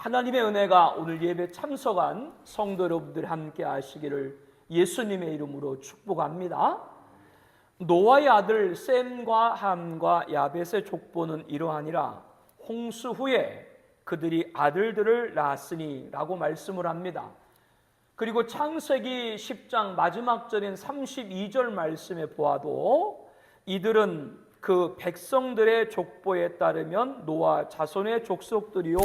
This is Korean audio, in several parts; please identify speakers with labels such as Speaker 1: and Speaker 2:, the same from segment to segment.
Speaker 1: 하나님의 은혜가 오늘 예배 참석한 성도 여러분들 함께 하시기를 예수님의 이름으로 축복합니다. 노아의 아들 셈과 함과 야벳의 족보는 이러하니라. 홍수 후에 그들이 아들들을 낳았으니 라고 말씀을 합니다. 그리고 창세기 10장 마지막 절인 32절 말씀에 보아도 이들은 그 백성들의 족보에 따르면 노아 자손의 족속들이요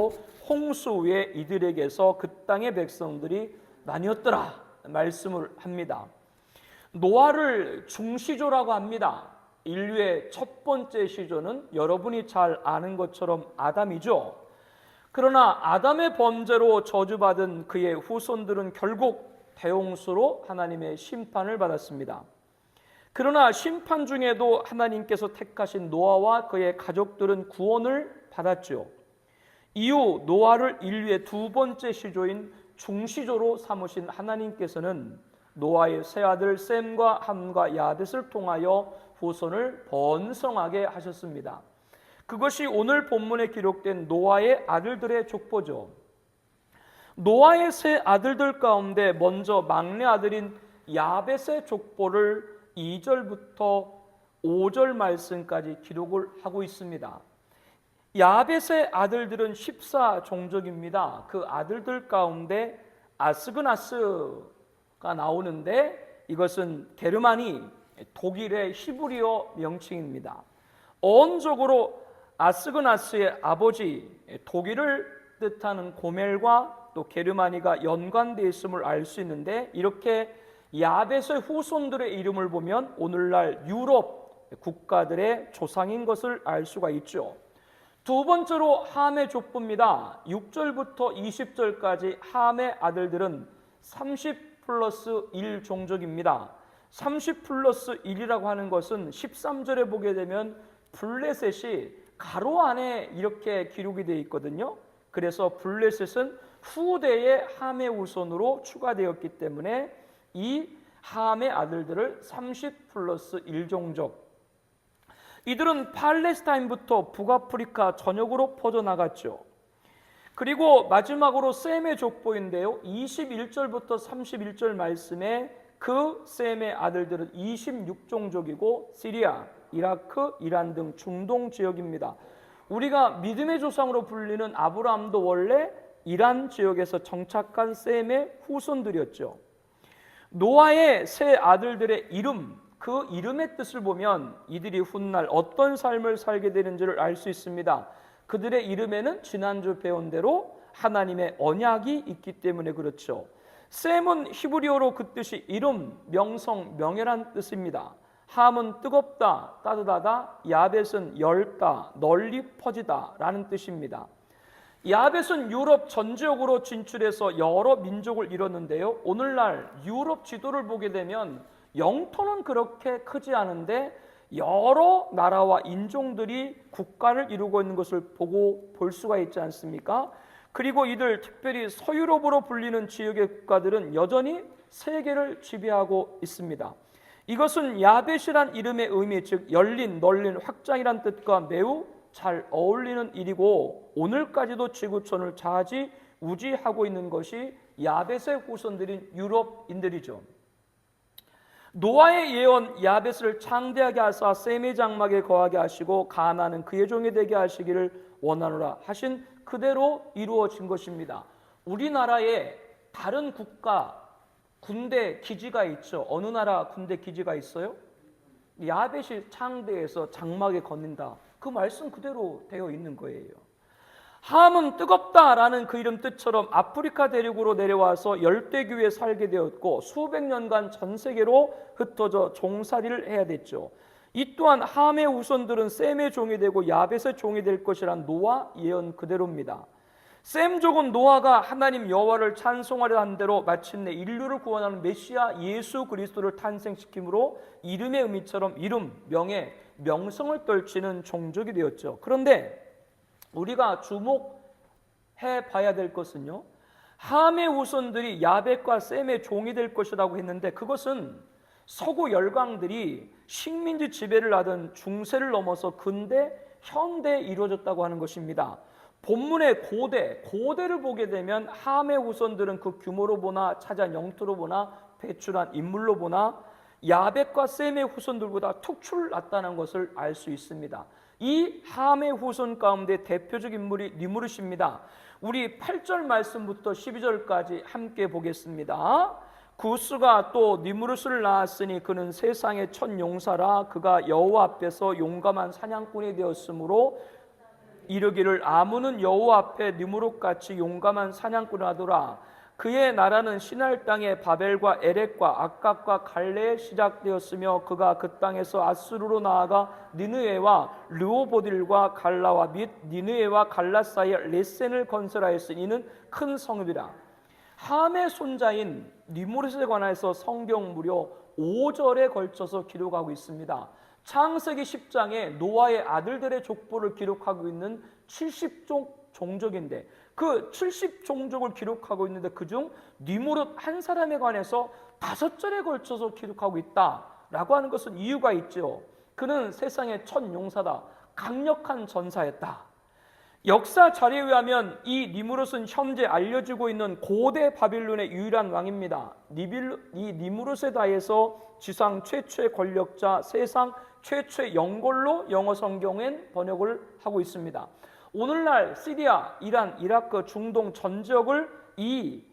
Speaker 1: 홍수 후에 이들에게서 그 땅의 백성들이 나뉘었더라 말씀을 합니다. 노아를 중시조라고 합니다. 인류의 첫 번째 시조는 여러분이 잘 아는 것처럼 아담이죠. 그러나 아담의 범죄로 저주받은 그의 후손들은 결국 대홍수로 하나님의 심판을 받았습니다. 그러나 심판 중에도 하나님께서 택하신 노아와 그의 가족들은 구원을 받았죠. 이후 노아를 인류의 두 번째 시조인 중시조로 삼으신 하나님께서는 노아의 세 아들 셈과 함과 야벳을 통하여 후손을 번성하게 하셨습니다. 그것이 오늘 본문에 기록된 노아의 아들들의 족보죠. 노아의 세 아들들 가운데 먼저 막내 아들인 야벳의 족보를 2절부터 5절 말씀까지 기록을 하고 있습니다. 야벳의 아들들은 14종족입니다. 그 아들들 가운데 아스그나스가 나오는데 이것은 게르마니, 독일의 히브리어 명칭입니다. 어원적으로 아스그나스의 아버지, 독일을 뜻하는 고멜과 또 게르마니가 연관되어 있음을 알 수 있는데, 이렇게 야벳의 후손들의 이름을 보면 오늘날 유럽 국가들의 조상인 것을 알 수가 있죠. 두 번째로 함의 족보입니다. 6절부터 20절까지 함의 아들들은 30 플러스 1 종족입니다. 30 플러스 1이라고 하는 것은 13절에 보게 되면 블레셋이 가로 안에 이렇게 기록이 되어 있거든요. 그래서 블레셋은 후대의 함의 후손으로 추가되었기 때문에 이 함의 아들들을 30 플러스 1종족, 이들은 팔레스타인부터 북아프리카 전역으로 퍼져나갔죠. 그리고 마지막으로 셈의 족보인데요, 21절부터 31절 말씀에 그 셈의 아들들은 26종족이고 시리아, 이라크, 이란 등 중동 지역입니다. 우리가 믿음의 조상으로 불리는 아브라함도 원래 이란 지역에서 정착한 셈의 후손들이었죠. 노아의 세 아들들의 이름, 그 이름의 뜻을 보면 이들이 훗날 어떤 삶을 살게 되는지를 알 수 있습니다. 그들의 이름에는 지난주 배운 대로 하나님의 언약이 있기 때문에 그렇죠. 셈은 히브리어로 그 뜻이 이름, 명성, 명예란 뜻입니다. 함은 뜨겁다, 따뜻하다, 야벳은 넓다, 널리 퍼지다 라는 뜻입니다. 야벳은 유럽 전 지역으로 진출해서 여러 민족을 이뤘는데요, 오늘날 유럽 지도를 보게 되면 영토는 그렇게 크지 않은데 여러 나라와 인종들이 국가를 이루고 있는 것을 볼 수가 있지 않습니까? 그리고 이들 특별히 서유럽으로 불리는 지역의 국가들은 여전히 세계를 지배하고 있습니다. 이것은 야벳이란 이름의 의미, 즉 열린, 널린, 확장이란 뜻과 매우 잘 어울리는 일이고, 오늘까지도 지구촌을 좌지우지하고 있는 것이 야벳의 후손들인 유럽인들이죠. 노아의 예언, 야벳을 창대하게 하사 셈의 장막에 거하게 하시고 가나안은 그의 종이 되게 하시기를 원하노라 하신 그대로 이루어진 것입니다. 우리나라에 다른 국가 군대 기지가 있죠. 어느 나라 군대 기지가 있어요? 야벳이 창대해서 장막에 걷는다. 그 말씀 그대로 되어 있는 거예요. 함은 뜨겁다라는 그 이름 뜻처럼 아프리카 대륙으로 내려와서 열대교에 살게 되었고 수백 년간 전 세계로 흩어져 종살이를 해야 됐죠. 이 또한 함의 후손들은 셈의 종이 되고 야벳의 종이 될 것이란 노아 예언 그대로입니다. 셈족은 노아가 하나님 여호와를 찬송하려 한 대로 마침내 인류를 구원하는 메시아 예수 그리스도를 탄생시킴으로 이름의 의미처럼 이름, 명예, 명성을 떨치는 종족이 되었죠. 그런데 우리가 주목해 봐야 될 것은요, 함의 후손들이 야벳과 셈의 종이 될 것이라고 했는데 그것은 서구 열강들이 식민지 지배를 하던 중세를 넘어서 근대, 현대에 이루어졌다고 하는 것입니다. 본문의 고대를 보게 되면 함의 후손들은 그 규모로 보나 차지한 영토로 보나 배출한 인물로 보나 야벳과 셈의 후손들보다 특출났다는 것을 알 수 있습니다. 이 함의 후손 가운데 대표적 인물이 니무롯입니다. 우리 8절 말씀부터 12절까지 함께 보겠습니다. 구스가 또 니무롯을 낳았으니 그는 세상의 첫 용사라. 그가 여호와 앞에서 용감한 사냥꾼이 되었으므로 이르기를 아문은 여호와 앞에 니무롯같이 용감한 사냥꾼을 하더라. 그의 나라는 시날 땅의 바벨과 에렉과 악각과 갈레에 시작되었으며 그가 그 땅에서 아수르로 나아가 니느웨와 르호보딜과 갈라와 및 니느웨와 갈라 사이에 레센을 건설하였으니 이는 큰 성읍이라. 함의 손자인 니무롯에 관해서 성경 무려 5절에 걸쳐서 기록하고 있습니다. 창세기 10장에 노아의 아들들의 족보를 기록하고 있는 70종족인데 그 70종족을 기록하고 있는데 그중 니무롯 한 사람에 관해서 5절에 걸쳐서 기록하고 있다라고 하는 것은 이유가 있죠. 그는 세상의 첫 용사다. 강력한 전사였다. 역사 자료에 의하면 이 니무롯은 현재 알려지고 있는 고대 바빌론의 유일한 왕입니다. 이 니무롯에 대해서 지상 최초의 권력자, 세상 최초의 영골로 영어 성경엔 번역을 하고 있습니다. 오늘날 시리아, 이란, 이라크, 중동 전 지역을 이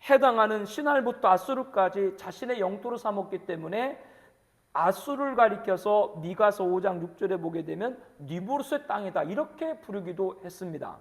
Speaker 1: 해당하는 시날부터 아수르까지 자신의 영토로 삼았기 때문에 아수르를 가리켜서 미가서 5장 6절에 보게 되면 니무롯의 땅이다 이렇게 부르기도 했습니다.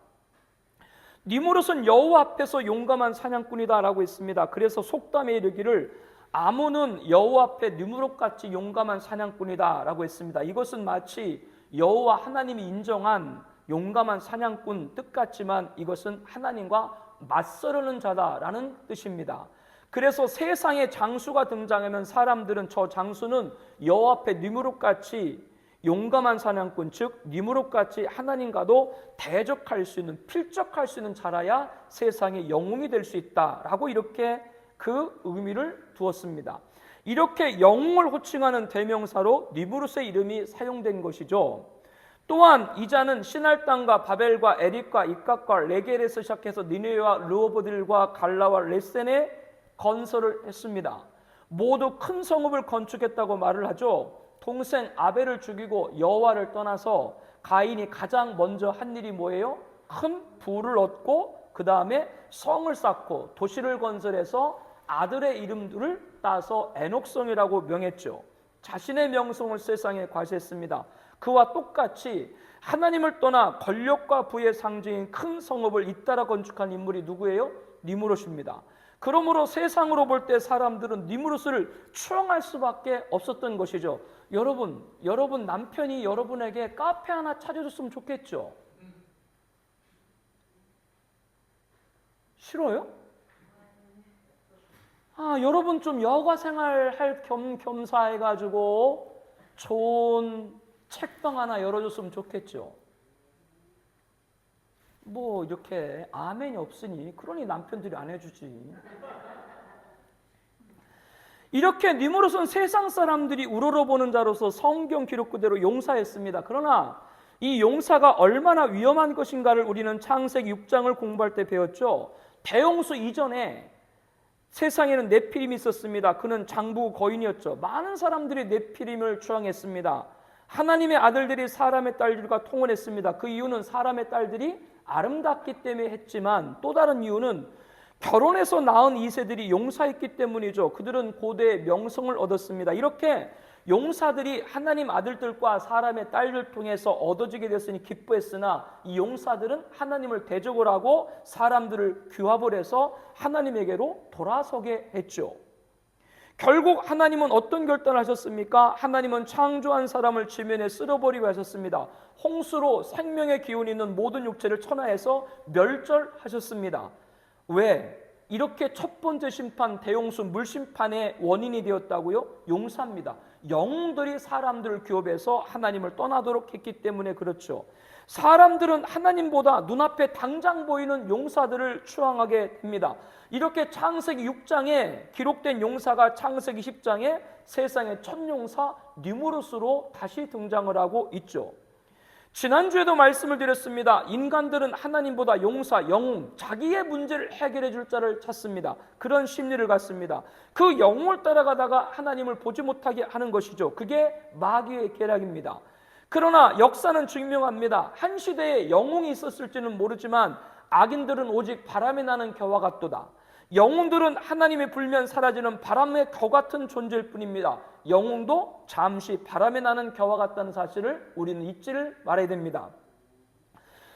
Speaker 1: 니무롯은 여호와 앞에서 용감한 사냥꾼이다라고 했습니다. 그래서 속담에 이르기를 아문은 여호와 앞에 니무롯같이 용감한 사냥꾼이다라고 했습니다. 이것은 마치 여호와 하나님이 인정한 용감한 사냥꾼 뜻 같지만 이것은 하나님과 맞서려는 자다라는 뜻입니다. 그래서 세상에 장수가 등장하면 사람들은 저 장수는 여호와 앞에 니무롯같이 용감한 사냥꾼, 즉 니무롯같이 하나님과도 대적할 수 있는, 필적할 수 있는 자라야 세상의 영웅이 될 수 있다라고 이렇게 그 의미를 두었습니다. 이렇게 영웅을 호칭하는 대명사로 니무롯의 이름이 사용된 것이죠. 또한 이 자는 시날 땅과 바벨과 에릭과 이각과 레겔에서 시작해서 니느웨와 르호보딜과 갈라와 레센에 건설을 했습니다. 모두 큰 성읍을 건축했다고 말을 하죠. 동생 아벨을 죽이고 여호와를 떠나서 가인이 가장 먼저 한 일이 뭐예요? 큰 부를 얻고 그 다음에 성을 쌓고 도시를 건설해서 아들의 이름들을 따서 에녹성이라고 명했죠. 자신의 명성을 세상에 과시했습니다. 그와 똑같이 하나님을 떠나 권력과 부의 상징인 큰 성읍을 잇따라 건축한 인물이 누구예요? 니무롯입니다. 그러므로 세상으로 볼 때 사람들은 니무롯을 추앙할 수밖에 없었던 것이죠. 여러분 남편이 여러분에게 카페 하나 차려줬으면 좋겠죠? 싫어요? 여러분 좀 여가 생활할 겸사해가지고 좋은 책방 하나 열어줬으면 좋겠죠? 뭐 이렇게 아멘이 없으니 그러니 남편들이 안 해주지. 이렇게 니무롯은 세상 사람들이 우러러보는 자로서 성경 기록 그대로 용사였습니다. 그러나 이 용사가 얼마나 위험한 것인가를 우리는 창세기 6장을 공부할 때 배웠죠. 대홍수 이전에 세상에는 네피림이 있었습니다. 그는 장부 거인이었죠. 많은 사람들이 네피림을 추앙했습니다. 하나님의 아들들이 사람의 딸들과 통혼했습니다. 그 이유는 사람의 딸들이 아름답기 때문에 했지만 또 다른 이유는 결혼해서 낳은 이세들이 용사였기 때문이죠. 그들은 고대의 명성을 얻었습니다. 이렇게 용사들이 하나님 아들들과 사람의 딸을 통해서 얻어지게 됐으니 기뻐했으나 이 용사들은 하나님을 대적을 하고 사람들을 규합을 해서 하나님에게로 돌아서게 했죠. 결국 하나님은 어떤 결단을 하셨습니까? 하나님은 창조한 사람을 지면에 쓸어버리고 하셨습니다. 홍수로 생명의 기운이 있는 모든 육체를 천하에서 멸절하셨습니다. 왜? 이렇게 첫 번째 심판, 대홍수 물심판의 원인이 되었다고요? 용사입니다. 영웅들이 사람들을 규합해서 하나님을 떠나도록 했기 때문에 그렇죠. 사람들은 하나님보다 눈앞에 당장 보이는 용사들을 추앙하게 됩니다. 이렇게 창세기 6장에 기록된 용사가 창세기 10장에 세상의 첫 용사 니무롯으로 다시 등장을 하고 있죠. 지난주에도 말씀을 드렸습니다. 인간들은 하나님보다 용사, 영웅, 자기의 문제를 해결해 줄 자를 찾습니다. 그런 심리를 갖습니다. 그 영웅을 따라가다가 하나님을 보지 못하게 하는 것이죠. 그게 마귀의 계략입니다. 그러나 역사는 증명합니다. 한 시대에 영웅이 있었을지는 모르지만 악인들은 오직 바람에 나는 겨와 같도다. 영웅들은 하나님의 불면 사라지는 바람의 겨 같은 존재일 뿐입니다. 영웅도 잠시 바람에 나는 겨와 같다는 사실을 우리는 잊지를 말아야 됩니다.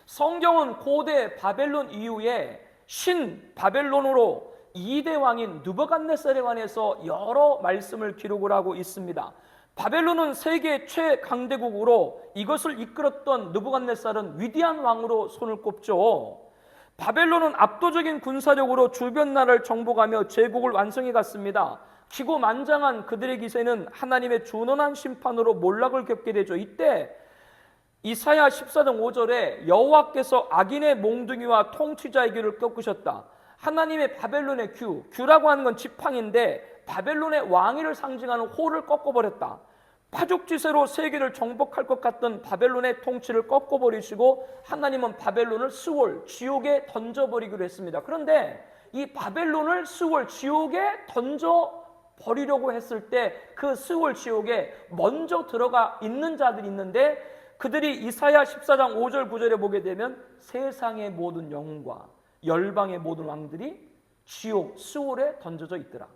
Speaker 1: 성경은 고대 바벨론 이후에 신 바벨론으로 2대 왕인 느부갓네살에 관해서 여러 말씀을 기록을 하고 있습니다. 바벨론은 세계 최강대국으로 이것을 이끌었던 느부갓네살은 위대한 왕으로 손을 꼽죠. 바벨론은 압도적인 군사력으로 주변 나라를 정복하며 제국을 완성해 갔습니다. 기고만장한 그들의 기세는 하나님의 준원한 심판으로 몰락을 겪게 되죠. 이때 이사야 14장 5절에 여호와께서 악인의 몽둥이와 통치자의 귀를 꺾으셨다. 하나님의 바벨론의 규라고 하는 건 지팡인데 바벨론의 왕위를 상징하는 호를 꺾어버렸다. 파죽지세로 세계를 정복할 것 같던 바벨론의 통치를 꺾어버리시고 하나님은 바벨론을 스월, 지옥에 던져버리기로 했습니다. 그런데 이 바벨론을 스월, 지옥에 던져버리려고 했을 때 그 스월 지옥에 먼저 들어가 있는 자들이 있는데 그들이 이사야 14장 5절 9절에 보게 되면 세상의 모든 영웅과 열방의 모든 왕들이 지옥, 스월에 던져져 있더라.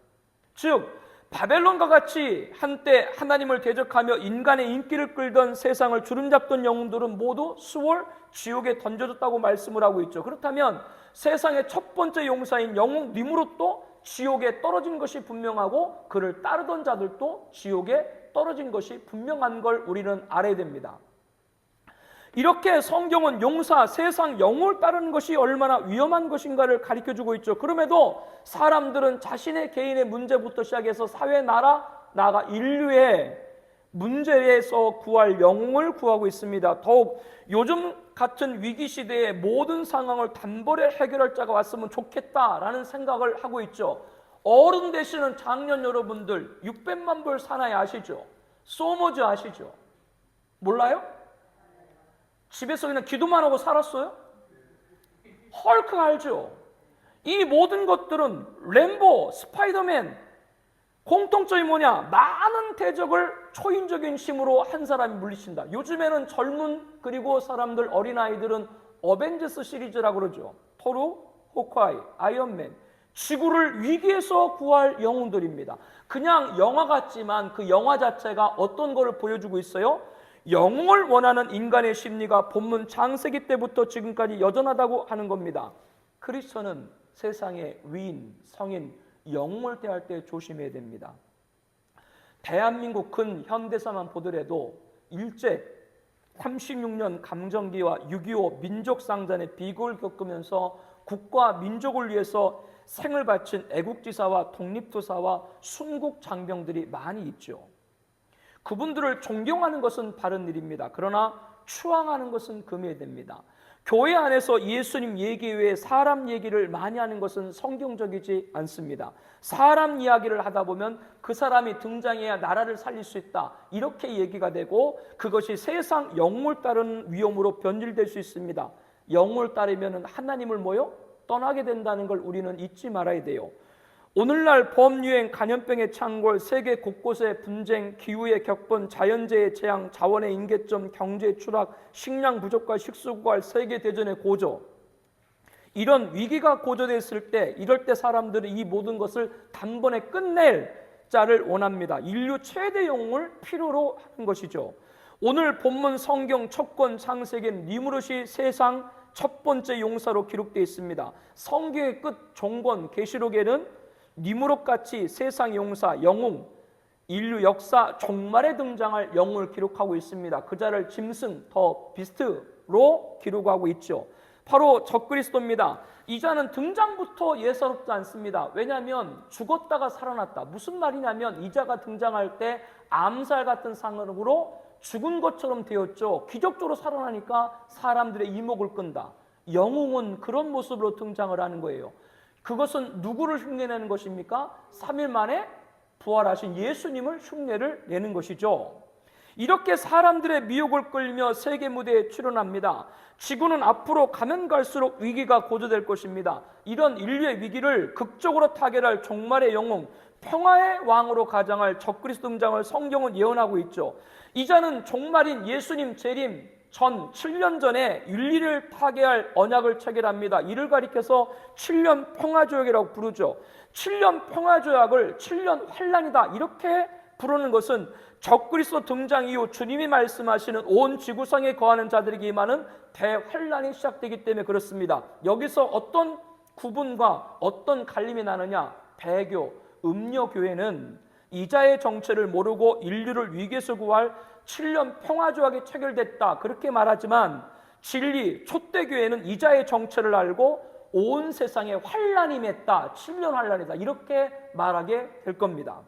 Speaker 1: 즉 바벨론과 같이 한때 하나님을 대적하며 인간의 인기를 끌던 세상을 주름잡던 영웅들은 모두 스월, 지옥에 던져졌다고 말씀을 하고 있죠. 그렇다면 세상의 첫 번째 용사인 영웅 니므롯도 지옥에 떨어진 것이 분명하고 그를 따르던 자들도 지옥에 떨어진 것이 분명한 걸 우리는 알아야 됩니다. 이렇게 성경은 용사, 세상 영웅을 따르는 것이 얼마나 위험한 것인가를 가르쳐주고 있죠. 그럼에도 사람들은 자신의 개인의 문제부터 시작해서 사회, 나아가 인류의 문제에서 구할 영웅을 구하고 있습니다. 더욱 요즘 같은 위기 시대에 모든 상황을 단번에 해결할 자가 왔으면 좋겠다라는 생각을 하고 있죠. 어른 되시는 장년 여러분들 600만 불 사나이 아시죠? 소머즈 아시죠? 몰라요? 집에서 그냥 기도만 하고 살았어요? 헐크 알죠? 이 모든 것들은 램보, 스파이더맨 공통점이 뭐냐? 많은 대적을 초인적인 힘으로 한 사람이 물리친다. 요즘에는 젊은 그리고 사람들 어린아이들은 어벤져스 시리즈라고 그러죠. 토르, 호크아이, 아이언맨 지구를 위기에서 구할 영웅들입니다. 그냥 영화 같지만 그 영화 자체가 어떤 거를 보여주고 있어요? 영웅을 원하는 인간의 심리가 본문 창세기 때부터 지금까지 여전하다고 하는 겁니다. 크리스천은 세상의 위인, 성인, 영웅을 대할 때 조심해야 됩니다. 대한민국 근 현대사만 보더라도 일제 36년 감정기와 6.25 민족상잔의 비극을 겪으면서 국가 민족을 위해서 생을 바친 애국지사와 독립투사와 순국 장병들이 많이 있죠. 그분들을 존경하는 것은 바른 일입니다. 그러나 추앙하는 것은 금해야 됩니다. 교회 안에서 예수님 얘기 외에 사람 얘기를 많이 하는 것은 성경적이지 않습니다. 사람 이야기를 하다 보면 그 사람이 등장해야 나라를 살릴 수 있다. 이렇게 얘기가 되고 그것이 세상 영웅을 따르는 위험으로 변질될 수 있습니다. 영웅을 따르면 하나님을 떠나게 된다는 걸 우리는 잊지 말아야 돼요. 오늘날 범유행, 간염병의 창궐, 세계 곳곳의 분쟁, 기후의 격번, 자연재해 재앙, 자원의 임계점, 경제 추락, 식량 부족과 식수고갈, 세계대전의 고조 이런 위기가 고조됐을 때 이럴 때 사람들은 이 모든 것을 단번에 끝낼 자를 원합니다. 인류 최대 영웅을 필요로 하는 것이죠. 오늘 본문 성경 첫 권 창세기는 니므롯이 세상 첫 번째 용사로 기록되어 있습니다. 성경의 끝 종권 계시록에는 니므롯같이 세상 용사, 영웅, 인류 역사 종말에 등장할 영웅을 기록하고 있습니다. 그 자를 짐승, 더 비스트로 기록하고 있죠. 바로 적그리스도입니다. 이 자는 등장부터 예사롭지 않습니다. 왜냐하면 죽었다가 살아났다. 무슨 말이냐면 이 자가 등장할 때 암살 같은 상황으로 죽은 것처럼 되었죠. 기적적으로 살아나니까 사람들의 이목을 끈다. 영웅은 그런 모습으로 등장을 하는 거예요. 그것은 누구를 흉내내는 것입니까? 3일 만에 부활하신 예수님을 흉내를 내는 것이죠. 이렇게 사람들의 미혹을 끌며 세계 무대에 출연합니다. 지구는 앞으로 가면 갈수록 위기가 고조될 것입니다. 이런 인류의 위기를 극적으로 타결할 종말의 영웅, 평화의 왕으로 가장할 적그리스도 등장을 성경은 예언하고 있죠. 이자는 종말인 예수님 재림 전 7년 전에 윤리를 타개할 언약을 체결합니다. 이를 가리켜서 7년 평화조약이라고 부르죠. 7년 평화조약을 7년 환란이다 이렇게 부르는 것은 적그리스도 등장 이후 주님이 말씀하시는 온 지구상에 거하는 자들에게 임하는 대환란이 시작되기 때문에 그렇습니다. 여기서 어떤 구분과 어떤 갈림이 나느냐? 배교, 음료교회는 이자의 정체를 모르고 인류를 위기에서 구할 7년 평화조약이 체결됐다 그렇게 말하지만 진리, 촛대교회는 이자의 정체를 알고 온 세상에 환란이 임했다, 7년 환란이다 이렇게 말하게 될 겁니다.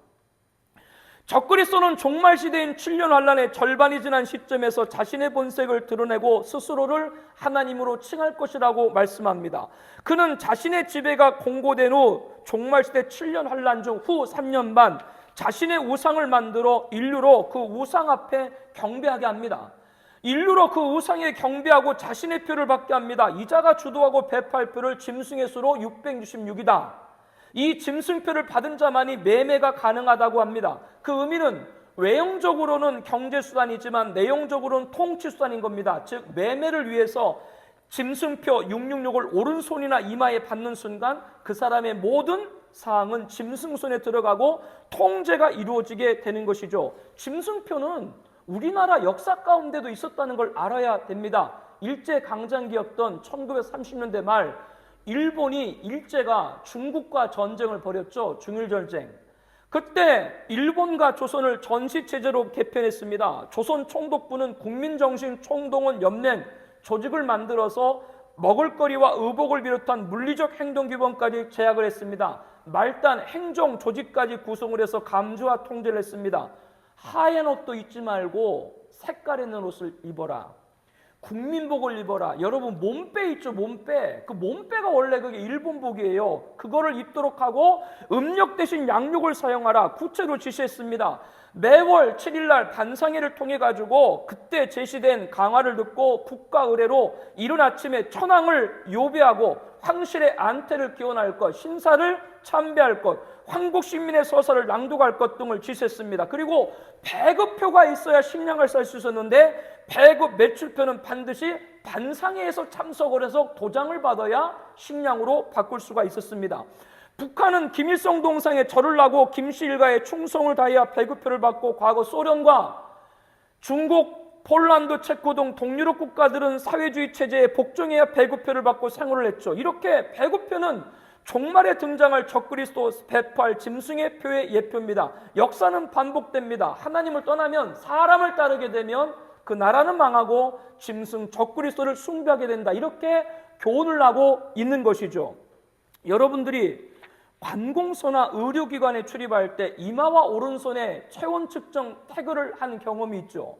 Speaker 1: 적그리스도는 종말 시대인 7년 환란의 절반이 지난 시점에서 자신의 본색을 드러내고 스스로를 하나님으로 칭할 것이라고 말씀합니다. 그는 자신의 지배가 공고된 후 종말 시대 7년 환란 중 후 3년 반 자신의 우상을 만들어 인류로 그 우상 앞에 경배하게 합니다. 인류로 그 우상에 경배하고 자신의 표를 받게 합니다. 이자가 주도하고 배포할 표를 짐승의 수로 666이다. 이 짐승표를 받은 자만이 매매가 가능하다고 합니다. 그 의미는 외형적으로는 경제수단이지만 내용적으로는 통치수단인 겁니다. 즉 매매를 위해서 짐승표 666을 오른손이나 이마에 받는 순간 그 사람의 모든 사항은 짐승 손에 들어가고 통제가 이루어지게 되는 것이죠. 짐승표는 우리나라 역사 가운데도 있었다는 걸 알아야 됩니다. 일제강점기였던 1930년대 말 일본이 일제가 중국과 전쟁을 벌였죠. 중일전쟁. 그때 일본과 조선을 전시체제로 개편했습니다. 조선 총독부는 국민정신총동원 연맹 조직을 만들어서 먹을거리와 의복을 비롯한 물리적 행동규범까지 제약을 했습니다. 말단 행정 조직까지 구성을 해서 감시와 통제를 했습니다. 하얀 옷도 입지 말고 색깔 있는 옷을 입어라. 국민복을 입어라. 여러분 몸빼 있죠, 몸빼. 그 몸빼가 원래 그게 일본복이에요. 그거를 입도록 하고 음력 대신 양육을 사용하라. 구체로 지시했습니다. 매월 7일날 반상회를 통해 가지고 그때 제시된 강화를 듣고 국가 의례로 이른 아침에 천황을 요배하고 황실의 안태를 기원할 것, 신사를 참배할 것, 황국 신민의 서사를 낭독할 것 등을 지시했습니다. 그리고 배급표가 있어야 식량을 살 수 있었는데 배급 매출표는 반드시 반상회에서 참석을 해서 도장을 받아야 식량으로 바꿀 수가 있었습니다. 북한은 김일성 동상에 절을 하고 김씨 일가에 충성을 다해야 배급표를 받고 과거 소련과 중국, 폴란드, 체코 등 동유럽 국가들은 사회주의 체제에 복종해야 배급표를 받고 생활을 했죠. 이렇게 배급표는 종말에 등장할 적그리스도 배포할 짐승의 표의 예표입니다. 역사는 반복됩니다. 하나님을 떠나면 사람을 따르게 되면 그 나라는 망하고 짐승 적그리스도를 숭배하게 된다. 이렇게 교훈을 하고 있는 것이죠. 여러분들이 관공서나 의료기관에 출입할 때 이마와 오른손에 체온 측정 태그를 한 경험이 있죠.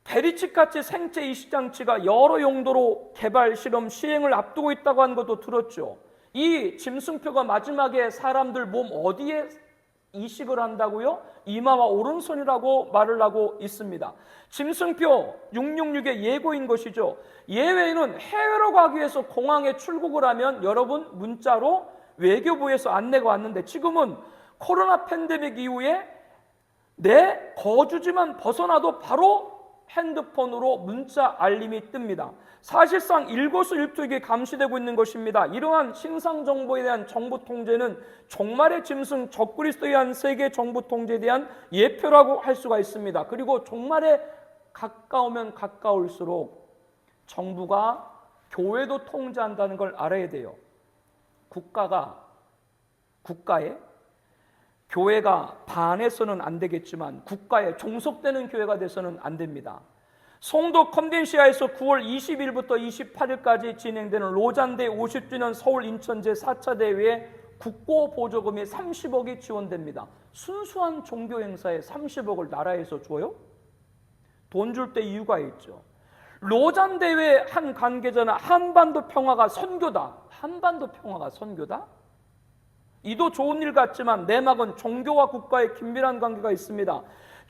Speaker 1: 베리치카치 생체 이식장치가 여러 용도로 개발, 실험, 시행을 앞두고 있다고 하는 것도 들었죠. 이 짐승표가 마지막에 사람들 몸 어디에 이식을 한다고요? 이마와 오른손이라고 말을 하고 있습니다. 짐승표 666의 예고인 것이죠. 예외에는 해외로 가기 위해서 공항에 출국을 하면 여러분 문자로 외교부에서 안내가 왔는데 지금은 코로나 팬데믹 이후에 내 거주지만 벗어나도 바로 핸드폰으로 문자 알림이 뜹니다. 사실상 일거수일투족이 감시되고 있는 것입니다. 이러한 신상 정보에 대한 정부 통제는 종말의 짐승 적그리스도에 의한 세계 정부 통제에 대한 예표라고 할 수가 있습니다. 그리고 종말에 가까우면 가까울수록 정부가 교회도 통제한다는 걸 알아야 돼요. 국가에 교회가 반해서는 안 되겠지만 국가에 종속되는 교회가 돼서는 안 됩니다. 송도 컨벤시아에서 9월 20일부터 28일까지 진행되는 로잔대 50주년 서울 인천 제4차 대회에 국고 보조금이 30억이 지원됩니다. 순수한 종교 행사에 30억을 나라에서 줘요? 돈 줄 때 이유가 있죠. 로잔 대회 한 관계자는 한반도 평화가 선교다. 한반도 평화가 선교다? 이도 좋은 일 같지만 내막은 종교와 국가의 긴밀한 관계가 있습니다.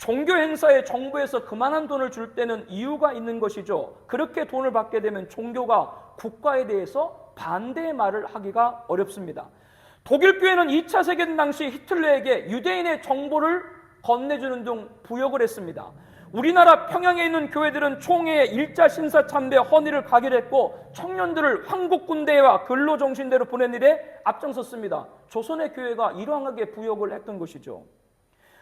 Speaker 1: 종교 행사에 정부에서 그만한 돈을 줄 때는 이유가 있는 것이죠. 그렇게 돈을 받게 되면 종교가 국가에 대해서 반대의 말을 하기가 어렵습니다. 독일 교회는 2차 세계대전 당시 히틀러에게 유대인의 정보를 건네주는 등 부역을 했습니다. 우리나라 평양에 있는 교회들은 총회에 일자 신사 참배 헌의를 가결했고 청년들을 한국 군대와 근로정신대로 보낸 일에 앞장섰습니다. 조선의 교회가 이러하게 부역을 했던 것이죠.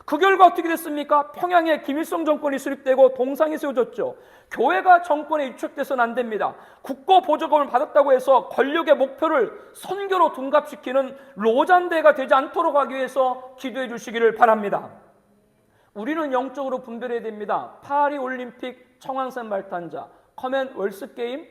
Speaker 1: 그 결과 어떻게 됐습니까? 평양에 김일성 정권이 수립되고 동상이 세워졌죠. 교회가 정권에 유착돼서는 안 됩니다. 국고 보조금을 받았다고 해서 권력의 목표를 선교로 둔갑시키는 로잔대가 되지 않도록 하기 위해서 기도해 주시기를 바랍니다. 우리는 영적으로 분별해야 됩니다. 파리 올림픽 청황산 말탄자, 커먼웰스 게임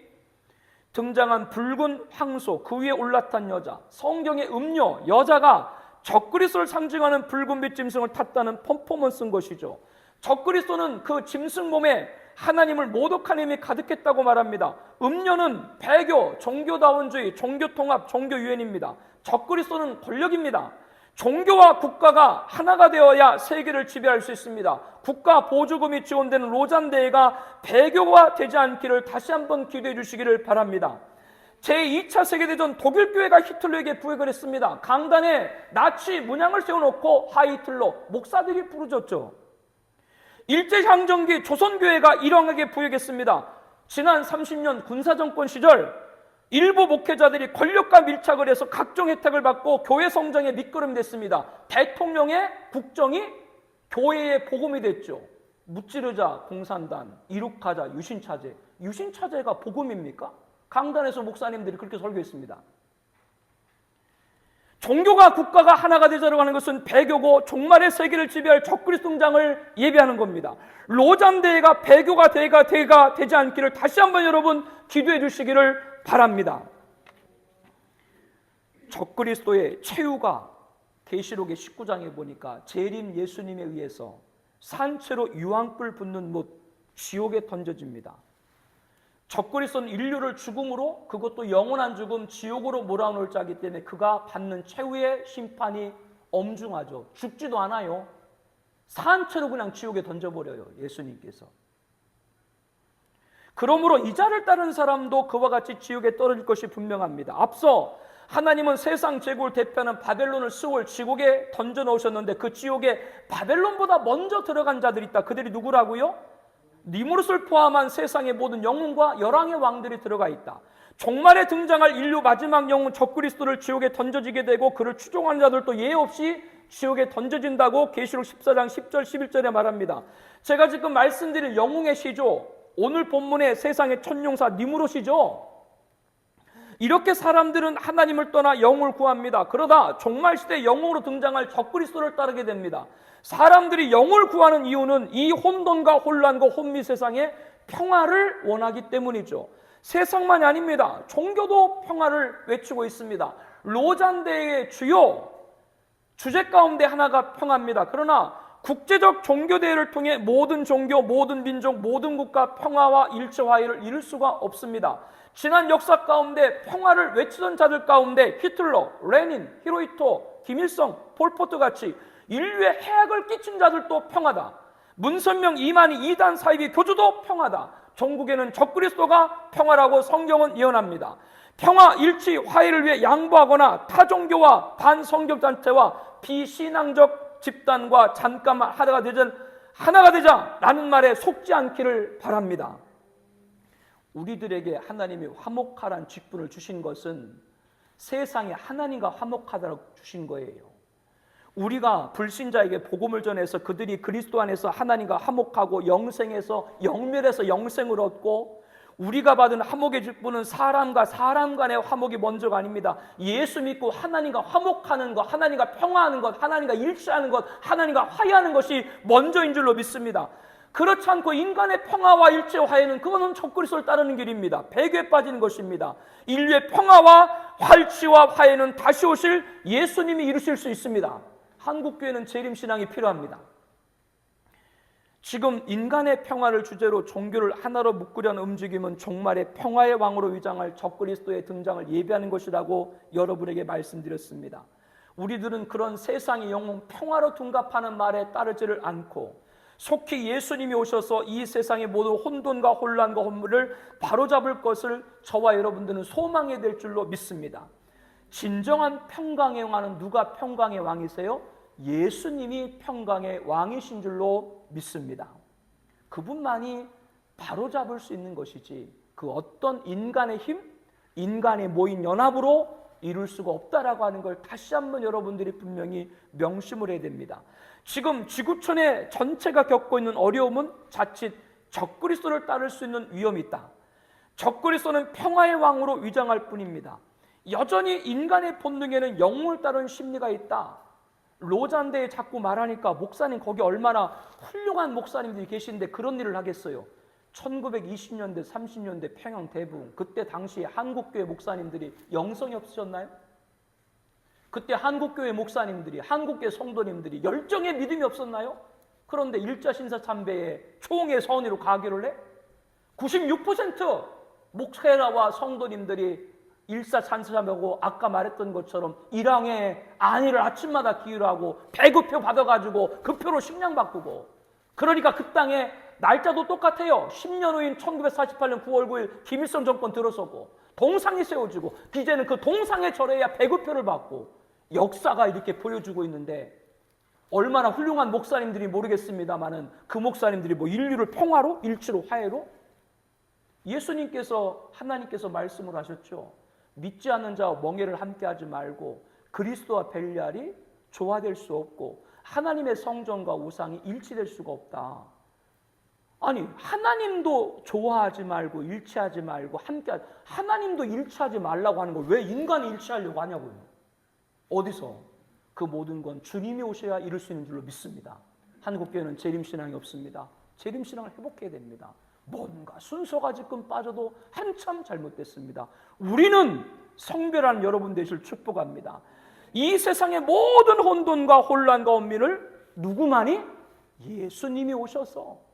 Speaker 1: 등장한 붉은 황소, 그 위에 올라탄 여자, 성경의 음료, 여자가 적그리스도를 상징하는 붉은 빛 짐승을 탔다는 퍼포먼스인 것이죠. 적그리스도는 그 짐승 몸에 하나님을 모독하는 힘이 가득했다고 말합니다. 음료는 배교, 종교다원주의, 종교통합, 종교유엔입니다. 적그리스도는 권력입니다. 종교와 국가가 하나가 되어야 세계를 지배할 수 있습니다. 국가 보조금이 지원되는 로잔대회가 배교가 되지 않기를 다시 한번 기도해 주시기를 바랍니다. 제2차 세계대전 독일교회가 히틀러에게 부역을 했습니다. 강단에 나치 문양을 세워놓고 하이틀러 목사들이 부르짖었죠. 일제강점기 조선교회가 일왕에게 부역했습니다. 지난 30년 군사정권 시절 일부 목회자들이 권력과 밀착을 해서 각종 혜택을 받고 교회 성장에 미끄럼이 됐습니다. 대통령의 국정이 교회의 복음이 됐죠. 무찌르자 공산당, 이룩하자 유신차제. 유신차제가 복음입니까? 강단에서 목사님들이 그렇게 설교했습니다. 종교가 국가가 하나가 되자라고 하는 것은 배교고 종말의 세계를 지배할 적그리스도 등장을 예비하는 겁니다. 로잔대회가 배교가 되지 않기를 다시 한번 여러분 기도해 주시기를 바랍니다. 적그리스도의 최후가 계시록의 19장에 보니까 재림 예수님에 의해서 산채로 유황불 붙는 못 지옥에 던져집니다. 적그리스도는 인류를 죽음으로, 그것도 영원한 죽음, 지옥으로 몰아넣을 자이기 때문에 그가 받는 최후의 심판이 엄중하죠. 죽지도 않아요. 산채로 그냥 지옥에 던져버려요, 예수님께서. 그러므로 이 자를 따르는 사람도 그와 같이 지옥에 떨어질 것이 분명합니다. 앞서 하나님은 세상 제국을 대표하는 바벨론을 스올 지옥에 던져 넣으셨는데 그 지옥에 바벨론보다 먼저 들어간 자들이 있다. 그들이 누구라고요? 니무롯을 포함한 세상의 모든 영웅과 열왕의 왕들이 들어가 있다. 종말에 등장할 인류 마지막 영웅 적그리스도를 지옥에 던져지게 되고 그를 추종하는 자들도 예외 없이 지옥에 던져진다고 계시록 14장 10절 11절에 말합니다. 제가 지금 말씀드릴 영웅의 시조, 오늘 본문의 세상의 천용사 니무롯이죠. 이렇게 사람들은 하나님을 떠나 영웅을 구합니다. 그러다 종말시대 영웅으로 등장할 적그리스도를 따르게 됩니다. 사람들이 영웅을 구하는 이유는 이 혼돈과 혼란과 혼미 세상에 평화를 원하기 때문이죠. 세상만이 아닙니다. 종교도 평화를 외치고 있습니다. 로잔대의 주요 주제 가운데 하나가 평화입니다. 그러나 국제적 종교대회를 통해 모든 종교, 모든 민족, 모든 국가 평화와 일체 화해를 이룰 수가 없습니다. 지난 역사 가운데 평화를 외치던 자들 가운데 히틀러, 레닌, 히로히토, 김일성, 폴포트 같이 인류에 해악을 끼친 자들도 평화다. 문선명, 이만희, 이단, 사이비 교주도 평화다. 전국에는 적그리스도가 평화라고 성경은 예언합니다. 평화, 일치, 화해를 위해 양보하거나 타종교와 반성경단체와 비신앙적 집단과 잠깐만 하나가 되자라는 말에 속지 않기를 바랍니다. 우리들에게 하나님이 화목하라는 직분을 주신 것은 세상에 하나님과 화목하다고 주신 거예요. 우리가 불신자에게 복음을 전해서 그들이 그리스도 안에서 하나님과 화목하고 영생에서 영멸에서 영생을 얻고, 우리가 받은 화목의 직분은 사람과 사람 간의 화목이 먼저가 아닙니다. 예수 믿고 하나님과 화목하는 것, 하나님과 평화하는 것, 하나님과 일치하는 것, 하나님과 화해하는 것이 먼저인 줄로 믿습니다. 그렇지 않고 인간의 평화와 일체 화해는 그거는 적그리스도를 따르는 길입니다. 배교에 빠지는 것입니다. 인류의 평화와 활치와 화해는 다시 오실 예수님이 이루실 수 있습니다. 한국교회는 재림신앙이 필요합니다. 지금 인간의 평화를 주제로 종교를 하나로 묶으려는 움직임은 종말의 평화의 왕으로 위장할 적그리스도의 등장을 예비하는 것이라고 여러분에게 말씀드렸습니다. 우리들은 그런 세상의 영웅 평화로 둔갑하는 말에 따르지를 않고 속히 예수님이 오셔서 이 세상의 모든 혼돈과 혼란과 혼물을 바로잡을 것을 저와 여러분들은 소망해야 될 줄로 믿습니다. 진정한 평강의 왕은 누가 평강의 왕이세요? 예수님이 평강의 왕이신 줄로 믿습니다. 그분만이 바로잡을 수 있는 것이지 그 어떤 인간의 힘, 인간의 모인 연합으로 이룰 수가 없다라고 하는 걸 다시 한번 여러분들이 분명히 명심을 해야 됩니다. 지금 지구촌의 전체가 겪고 있는 어려움은 자칫 적그리스도를 따를 수 있는 위험이 있다. 적그리스도는 평화의 왕으로 위장할 뿐입니다. 여전히 인간의 본능에는 영웅을 따르는 심리가 있다. 로잔대에 자꾸 말하니까 목사님 거기 얼마나 훌륭한 목사님들이 계신데 그런 일을 하겠어요. 1920년대 30년대 평양 대부흥, 그때 당시에 한국교회 목사님들이 영성이 없으셨나요? 그때 한국교회 목사님들이, 한국교회 성도님들이 열정의 믿음이 없었나요? 그런데 일자신사참배에 총의 선의로 가기를 해? 96% 목회자와 성도님들이 일사찬사하고 아까 말했던 것처럼 일항에 안위를 아침마다 기울하고 배급표 받아가지고 그 표로 식량 바꾸고, 그러니까 그 땅에 날짜도 똑같아요. 10년 후인 1948년 9월 9일 김일성 정권 들어서고 동상이 세워지고 이제는 그 동상에 절해야 배급표를 받고 역사가 이렇게 보여주고 있는데 얼마나 훌륭한 목사님들이 모르겠습니다만은 그 목사님들이 뭐 인류를 평화로, 일치로, 화해로? 예수님께서, 하나님께서 말씀을 하셨죠. 믿지 않는 자와 멍에를 함께하지 말고 그리스도와 벨리알이 조화될 수 없고 하나님의 성전과 우상이 일치될 수가 없다. 아니, 하나님도 좋아하지 말고 일치하지 말고 함께하지, 하나님도 일치하지 말라고 하는 걸 왜 인간이 일치하려고 하냐고요. 어디서? 그 모든 건 주님이 오셔야 이룰 수 있는 줄로 믿습니다. 한국교회는 재림신앙이 없습니다. 재림신앙을 회복해야 됩니다. 뭔가 순서가 지금 빠져도 한참 잘못됐습니다. 우리는 성별한 여러분 되실 축복합니다. 이 세상의 모든 혼돈과 혼란과 원민을 누구만이? 예수님이 오셔서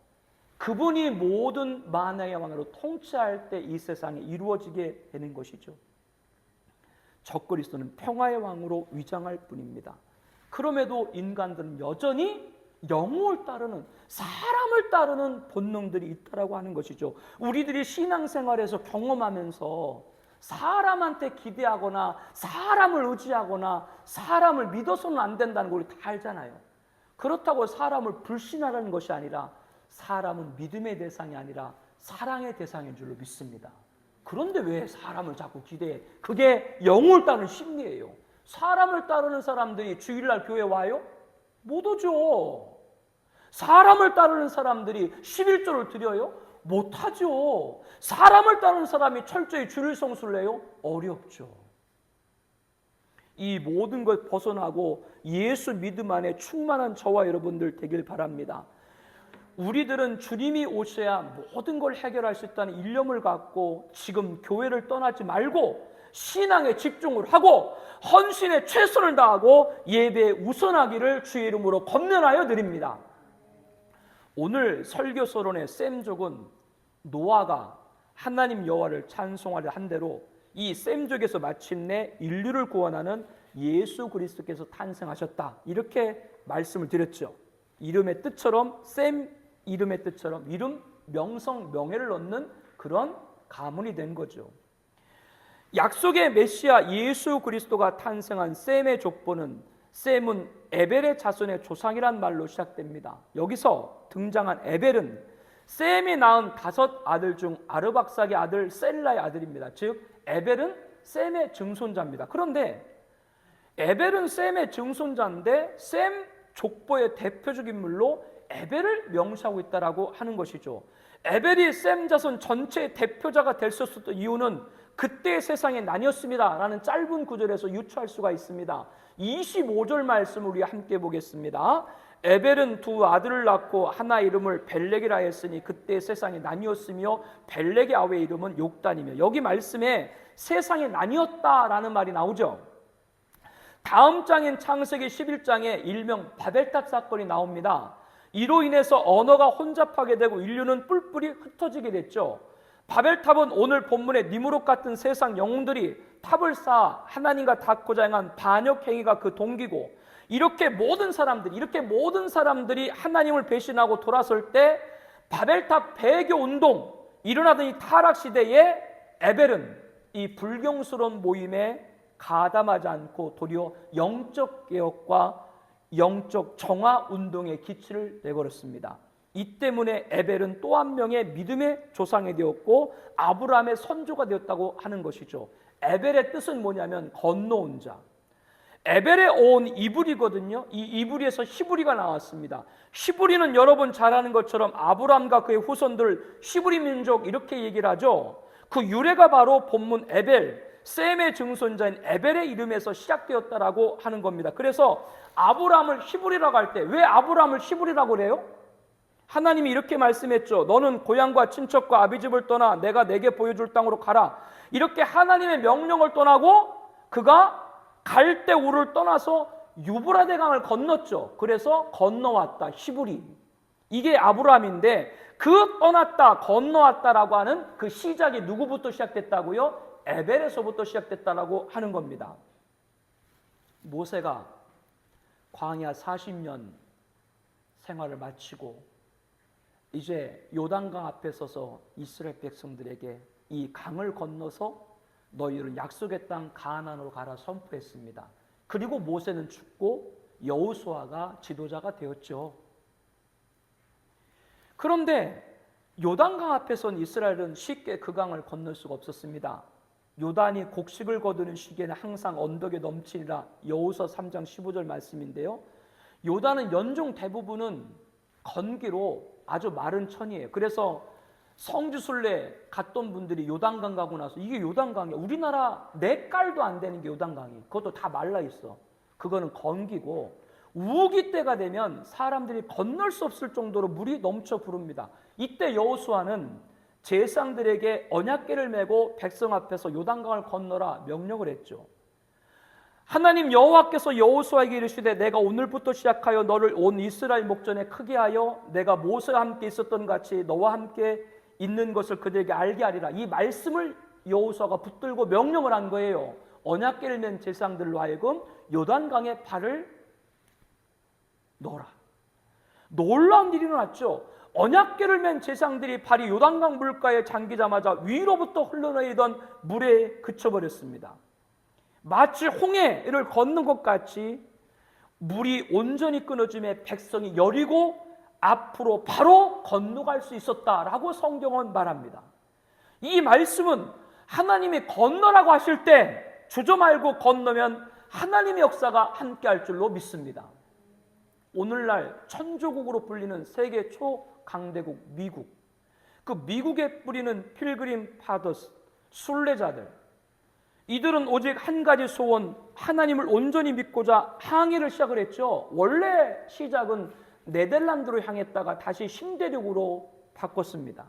Speaker 1: 그분이 모든 만왕의 왕으로 통치할 때 이 세상에 이루어지게 되는 것이죠. 적그리스도는 평화의 왕으로 위장할 뿐입니다. 그럼에도 인간들은 여전히 영웅을 따르는, 사람을 따르는 본능들이 있다라고 하는 것이죠. 우리들이 신앙생활에서 경험하면서 사람한테 기대하거나 사람을 의지하거나 사람을 믿어서는 안 된다는 걸 우리 다 알잖아요. 그렇다고 사람을 불신하라는 것이 아니라 사람은 믿음의 대상이 아니라 사랑의 대상인 줄로 믿습니다. 그런데 왜 사람을 자꾸 기대해? 그게 영웅을 따르는 심리예요. 사람을 따르는 사람들이 주일날 교회 와요? 못 오죠. 사람을 따르는 사람들이 11조를 드려요? 못하죠. 사람을 따르는 사람이 철저히 주일 성수를 해요? 어렵죠. 이 모든 것 벗어나고 예수 믿음 안에 충만한 저와 여러분들 되길 바랍니다. 우리들은 주님이 오셔야 모든 걸 해결할 수 있다는 일념을 갖고 지금 교회를 떠나지 말고 신앙에 집중을 하고 헌신에 최선을 다하고 예배에 우선하기를 주의 이름으로 권면하여 드립니다. 오늘 설교서론의 셈족은 노아가 하나님 여호와를 찬송하려 한 대로 이 셈족에서 마침내 인류를 구원하는 예수 그리스도께서 탄생하셨다, 이렇게 말씀을 드렸죠. 이름의 뜻처럼, 셈 이름의 뜻처럼 이름, 명성, 명예를 얻는 그런 가문이 된 거죠. 약속의 메시아 예수 그리스도가 탄생한 셈의 족보는, 셈은 에벨의 자손의 조상이란 말로 시작됩니다. 여기서 등장한 에벨은 셈이 낳은 5 아들 중 아르박삭의 아들 셀라의 아들입니다. 즉 에벨은 셈의 증손자입니다. 그런데 에벨은 셈의 증손자인데 셈 족보의 대표적 인물로 에벨을 명시하고 있다라고 하는 것이죠. 에벨이 셈 자손 전체의 대표자가 될 수 있었던 이유는 그때의 세상에 나뉘었습니다 라는 짧은 구절에서 유추할 수가 있습니다. 25절 말씀을 우리 함께 보겠습니다. 에벨은 2 아들을 낳고 하나 이름을 벨렉이라 했으니 그때 세상이 나뉘었으며 벨렉의 아우의 이름은 욕단이며, 여기 말씀에 세상이 나뉘었다라는 말이 나오죠. 다음 장인 창세기 11장에 일명 바벨탑 사건이 나옵니다. 이로 인해서 언어가 혼잡하게 되고 인류는 뿔뿔이 흩어지게 됐죠. 바벨탑은 오늘 본문의 니무롯 같은 세상 영웅들이 탑을 쌓아 하나님과 닿고자 행한 반역 행위가 그 동기고, 이렇게 모든 사람들이 하나님을 배신하고 돌아설 때 바벨탑 배교 운동 일어나던 이 타락 시대에 에벨은 이 불경스러운 모임에 가담하지 않고 도리어 영적 개혁과 영적 정화 운동의 기치를 내걸었습니다. 이 때문에 에벨은 또 한 명의 믿음의 조상이 되었고 아브라함의 선조가 되었다고 하는 것이죠. 에벨의 뜻은 뭐냐면 건너온 자. 에벨의 어원 이브리거든요. 이 이브리에서 히브리가 나왔습니다. 히브리는 여러분 잘 아는 것처럼 아브라함과 그의 후손들 히브리 민족 이렇게 얘기를 하죠. 그 유래가 바로 본문 에벨, 셈의 증손자인 에벨의 이름에서 시작되었다라고 하는 겁니다. 그래서 아브라함을 히브리라고 할 때 왜 아브라함을 히브리라고 그래요? 하나님이 이렇게 말씀했죠. 너는 고향과 친척과 아비집을 떠나 내가 내게 보여줄 땅으로 가라. 이렇게 하나님의 명령을 떠나고 그가 갈대우를 떠나서 유브라데 강을 건넜죠. 그래서 건너왔다, 히브리. 이게 아브라함인데 그 떠났다, 건너왔다라고 하는 그 시작이 누구부터 시작됐다고요? 에벨에서부터 시작됐다라고 하는 겁니다. 모세가 광야 40년 생활을 마치고 이제 요단강 앞에 서서 이스라엘 백성들에게 이 강을 건너서 너희는 약속의 땅 가나안으로 가라 선포했습니다. 그리고 모세는 죽고 여호수아가 지도자가 되었죠. 그런데 요단강 앞에 선 이스라엘은 쉽게 그 강을 건널 수가 없었습니다. 요단이 곡식을 거두는 시기에는 항상 언덕에 넘치리라. 여호수아 3장 15절 말씀인데요. 요단은 연중 대부분은 건기로 아주 마른 천이에요. 그래서 성지순례 갔던 분들이 요단강 가고 나서 이게 요단강이야. 우리나라 4깔도 안 되는 게 요단강이. 그것도 다 말라 있어. 그거는 건기고 우기 때가 되면 사람들이 건널 수 없을 정도로 물이 넘쳐 부릅니다. 이때 여호수아는 제사장들에게 언약궤를 메고 백성 앞에서 요단강을 건너라 명령을 했죠. 하나님 여호와께서 여호수아에게 이르시되 내가 오늘부터 시작하여 너를 온 이스라엘 목전에 크게 하여 내가 모세와 함께 있었던 같이 너와 함께 있는 것을 그들에게 알게 하리라. 이 말씀을 여호수아가 붙들고 명령을 한 거예요. 언약궤를 맨 제사장들로 하여금 요단강에 발을 넣어라. 놀라운 일이 일어났죠. 언약궤를 맨 제사장들이 발이 요단강 물가에 잠기자마자 위로부터 흘러내리던 물에 그쳐버렸습니다. 마치 홍해를 걷는 것 같이 물이 온전히 끊어짐에 백성이 여리고 앞으로 바로 건너갈 수 있었다라고 성경은 말합니다. 이 말씀은 하나님이 건너라고 하실 때 주저 말고 건너면 하나님의 역사가 함께할 줄로 믿습니다. 오늘날 천조국으로 불리는 세계 초강대국 미국, 그 미국에 뿌리는 필그림 파더스, 순례자들, 이들은 오직 한 가지 소원, 하나님을 온전히 믿고자 항해를 시작을 했죠. 원래 시작은 네덜란드로 향했다가 다시 신대륙으로 바꿨습니다.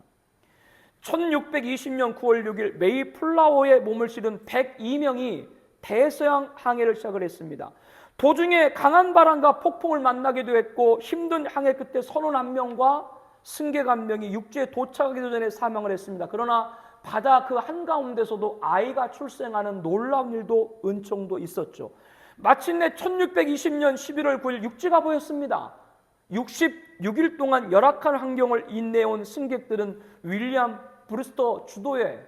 Speaker 1: 1620년 9월 6일 메이플라워에 몸을 실은 102명이 대서양 항해를 시작을 했습니다. 도중에 강한 바람과 폭풍을 만나기도 했고 힘든 항해 끝에 선원 1명과 승객 1명이 육지에 도착하기도 전에 사망을 했습니다. 그러나 바다 그 한가운데서도 아이가 출생하는 놀라운 일도 은총도 있었죠. 마침내 1620년 11월 9일 육지가 보였습니다. 66일 동안 열악한 환경을 인내해온 승객들은 윌리엄 브루스터 주도의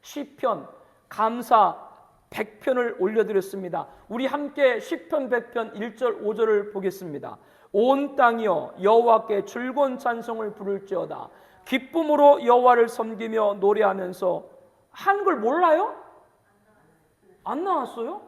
Speaker 1: 시편, 감사 100편을 올려드렸습니다. 우리 함께 시편 100편 1절 5절을 보겠습니다. 온 땅이여 여호와께 즐거운 찬송을 부를지어다. 기쁨으로 여호와를 섬기며 노래하면서. 한글 몰라요? 안 나왔어요?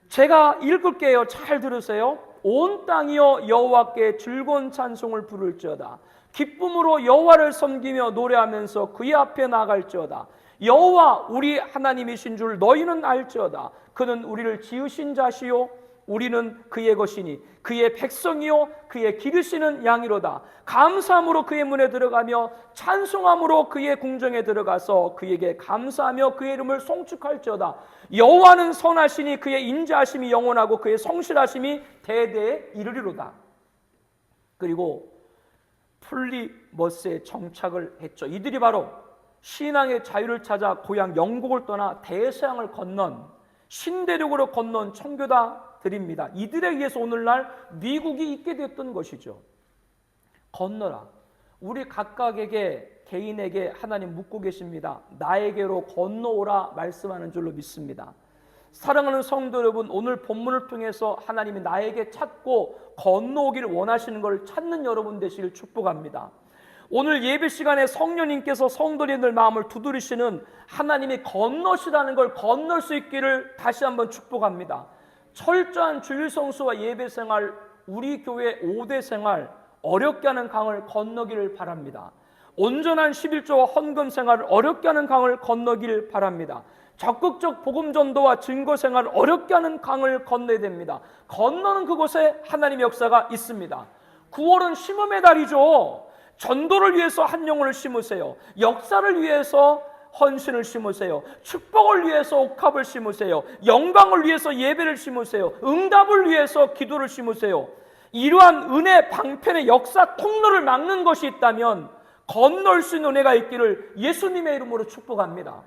Speaker 1: 제가 읽을게요. 잘 들으세요. 온 땅이여 여호와께 즐거운 찬송을 부를지어다. 기쁨으로 여호와를 섬기며 노래하면서 그의 앞에 나갈지어다. 여호와 우리 하나님이신 줄 너희는 알지어다. 그는 우리를 지으신 자시요 우리는 그의 것이니 그의 백성이요 그의 기르시는 양이로다. 감사함으로 그의 문에 들어가며 찬송함으로 그의 궁정에 들어가서 그에게 감사하며 그의 이름을 송축할지어다. 여호와는 선하시니 그의 인자하심이 영원하고 그의 성실하심이 대대에 이르리로다. 그리고 플리머스에 정착을 했죠. 이들이 바로 신앙의 자유를 찾아 고향 영국을 떠나 대서양을 건넌 신대륙으로 건넌 청교다들입니다. 이들에 의해서 오늘날 미국이 있게 되었던 것이죠. 건너라. 우리 각각에게 개인에게 하나님 묻고 계십니다. 나에게로 건너오라 말씀하는 줄로 믿습니다. 사랑하는 성도 여러분, 오늘 본문을 통해서 하나님이 나에게 찾고 건너오기를 원하시는 것을 찾는 여러분 되시길 축복합니다. 오늘 예배 시간에 성령님께서 성도님들 마음을 두드리시는 하나님이 건너시라는 걸 건널 수 있기를 다시 한번 축복합니다. 철저한 주일 성수와 예배 생활, 우리 교회 5대 생활, 어렵게 하는 강을 건너기를 바랍니다. 온전한 11조와 헌금 생활을 어렵게 하는 강을 건너기를 바랍니다. 적극적 복음 전도와 증거 생활을 어렵게 하는 강을 건너야 됩니다. 건너는 그곳에 하나님의 역사가 있습니다. 9월은 심음의 달이죠. 전도를 위해서 한 영혼을 심으세요. 역사를 위해서 헌신을 심으세요. 축복을 위해서 옥합을 심으세요. 영광을 위해서 예배를 심으세요. 응답을 위해서 기도를 심으세요. 이러한 은혜 방편의 역사 통로를 막는 것이 있다면 건널 수 있는 은혜가 있기를 예수님의 이름으로 축복합니다.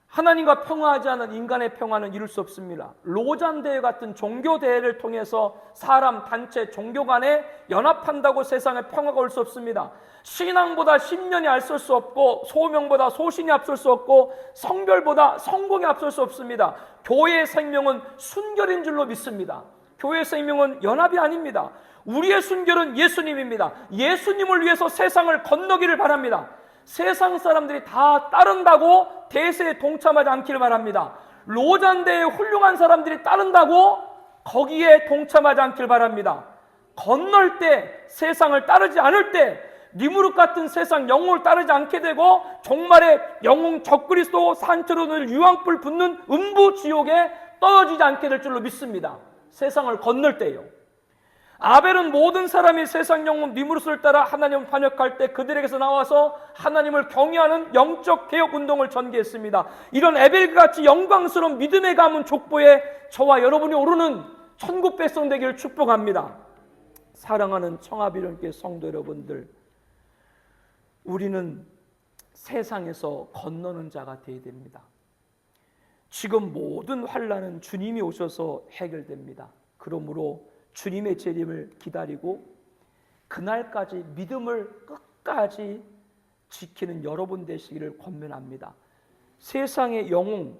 Speaker 1: 하나님과 평화하지 않은 인간의 평화는 이룰 수 없습니다. 로잔대회 같은 종교대회를 통해서 사람, 단체, 종교 간에 연합한다고 세상에 평화가 올 수 없습니다. 신앙보다 신년이 앞설 수 없고 소명보다 소신이 앞설 수 없고 성별보다 성공이 앞설 수 없습니다. 교회의 생명은 순결인 줄로 믿습니다. 교회의 생명은 연합이 아닙니다. 우리의 순결은 예수님입니다. 예수님을 위해서 세상을 건너기를 바랍니다. 세상 사람들이 다 따른다고 대세에 동참하지 않기를 바랍니다. 로잔대에 훌륭한 사람들이 따른다고 거기에 동참하지 않기를 바랍니다. 건널 때, 세상을 따르지 않을 때 니무롯 같은 세상 영웅을 따르지 않게 되고 종말에 영웅 적그리스도 산채로 유황불 붙는 음부 지옥에 떨어지지 않게 될 줄로 믿습니다. 세상을 건널 때요. 아벨은 모든 사람이 세상 영웅 니무롯을 따라 하나님을 반역할 때 그들에게서 나와서 하나님을 경외하는 영적 개혁 운동을 전개했습니다. 이런 에벨같이 영광스러운 믿음의 가문 족보에 저와 여러분이 오르는 천국 백성 되기를 축복합니다. 사랑하는 청아비련교회 성도 여러분들, 우리는 세상에서 건너는 자가 되어야 됩니다. 지금 모든 환난은 주님이 오셔서 해결됩니다. 그러므로 주님의 재림을 기다리고 그날까지 믿음을 끝까지 지키는 여러분 되시기를 권면합니다. 세상의 영웅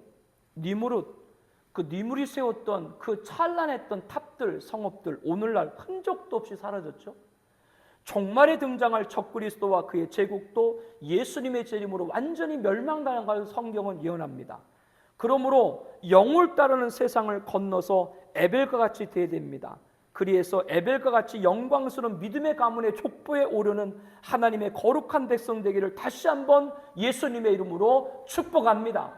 Speaker 1: 니무롯, 그 니무리 세웠던 그 찬란했던 탑들, 성읍들 오늘날 흔적도 없이 사라졌죠. 종말에 등장할 적그리스도와 그의 제국도 예수님의 재림으로 완전히 멸망당한 것을 성경은 예언합니다. 그러므로 영을 따르는 세상을 건너서 에벨과 같이 되어야 됩니다. 그리해서 에벨과 같이 영광스러운 믿음의 가문의 족보에 오르는 하나님의 거룩한 백성 되기를 다시 한번 예수님의 이름으로 축복합니다.